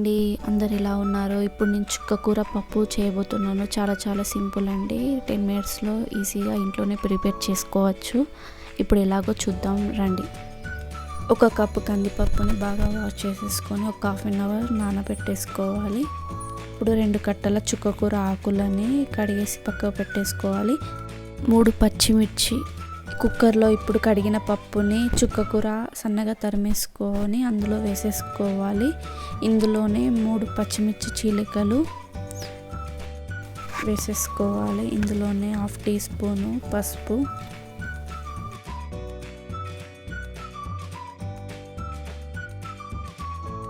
అండి అందరు ఎలా ఉన్నారు? ఇప్పుడు నేను చుక్క కూర పప్పు చేయబోతున్నాను. చాలా సింపుల్ అండి. 10 మినిట్స్లో ఈజీగా ఇంట్లోనే ప్రిపేర్ చేసుకోవచ్చు. ఇప్పుడు ఎలాగో చూద్దాం రండి. ఒక కప్పు కందిపప్పుని బాగా వాష్ చేసేసుకొని ఒక హాఫ్ అన్ అవర్ నానబెట్టేసుకోవాలి. ఇప్పుడు 2 కట్టల చుక్క కూర ఆకులని కడిగేసి పక్కకు పెట్టేసుకోవాలి. 3 పచ్చిమిర్చి కుక్కర్లో ఇప్పుడు కడిగిన పప్పుని చుక్కకూర సన్నగా తరిమేసుకొని అందులో వేసేసుకోవాలి. ఇందులోనే 3 పచ్చిమిర్చి చీలికలు వేసేసుకోవాలి. ఇందులోనే 1/2 టీ స్పూను పసుపు,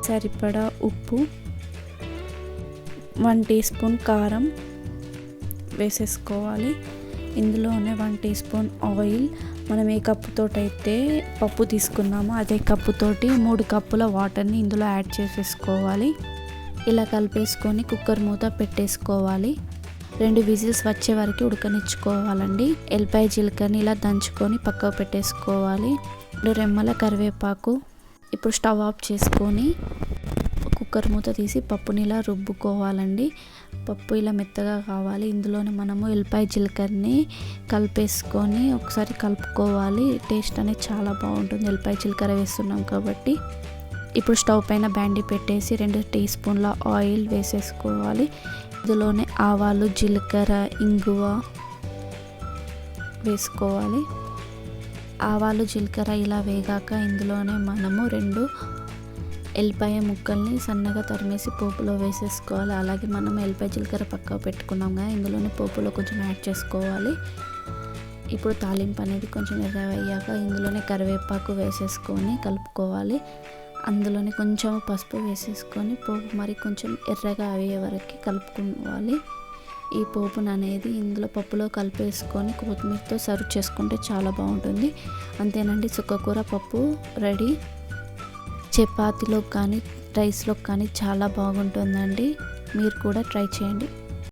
సరిపడా ఉప్పు, 1 టీ స్పూన్ కారం వేసేసుకోవాలి. ఇందులోనే 1 టీ స్పూన్ ఆయిల్. మనం ఏ కప్పుతోటైతే పప్పు తీసుకున్నామో అదే కప్పుతోటి 3 కప్పుల వాటర్ని ఇందులో యాడ్ చేసేసుకోవాలి. ఇలా కలిపేసుకొని కుక్కర్ మూత పెట్టేసుకోవాలి. 2 విజిల్స్ వచ్చే వరకు ఉడకనిచ్చుకోవాలండి. ఎల్లిపాయ జీలకర్రని ఇలా దంచుకొని పక్కకు పెట్టేసుకోవాలి. 2 రెమ్మల కరివేపాకు. ఇప్పుడు స్టవ్ ఆఫ్ చేసుకొని కుక్కర్ మూత తీసి పప్పుని ఇలా రుబ్బుకోవాలండి. పప్పు ఇలా మెత్తగా కావాలి. ఇందులోనే మనము ఎల్లిపాయ జీలకర్రని కలిపేసుకొని ఒకసారి కలుపుకోవాలి. టేస్ట్ అనేది చాలా బాగుంటుంది ఎల్లిపాయ జీలకర్ర వేస్తున్నాం కాబట్టి. ఇప్పుడు స్టవ్ పైన బాండీ పెట్టేసి 2 టీ స్పూన్ల ఆయిల్ వేసేసుకోవాలి. ఇందులోనే ఆవాలు, జీలకర్ర, ఇంగువ వేసుకోవాలి. ఆవాలు జీలకర్ర ఇలా వేగాక ఇందులోనే మనము 2 ఎల్లిపాయ ముక్కల్ని సన్నగా తరిమేసి పోపులో వేసేసుకోవాలి. అలాగే మనం ఎల్లిపాయ జీలకర్ర పక్కకు పెట్టుకున్నాం కదా, ఇందులోనే పోపులో కొంచెం యాడ్ చేసుకోవాలి. ఇప్పుడు తాలింపు అనేది కొంచెం ఎర్రయ్యాక ఇందులోనే కరివేపాకు వేసేసుకొని కలుపుకోవాలి. అందులోనే కొంచెం పసుపు వేసేసుకొని పోపు మరి కొంచెం ఎర్రగా అయ్యే వరకు కలుపుకోవాలి. ఈ పోపును అనేది ఇందులో పప్పులో కలిపేసుకొని కొత్తిమీరతో సర్వ్ చేసుకుంటే చాలా బాగుంటుంది. అంతేనండి, చుక్కకూర పప్పు రెడీ. చపాతీలో కానీ రైస్లో కానీ చాలా బాగుంటుందండి. మీరు కూడా ట్రై చేయండి.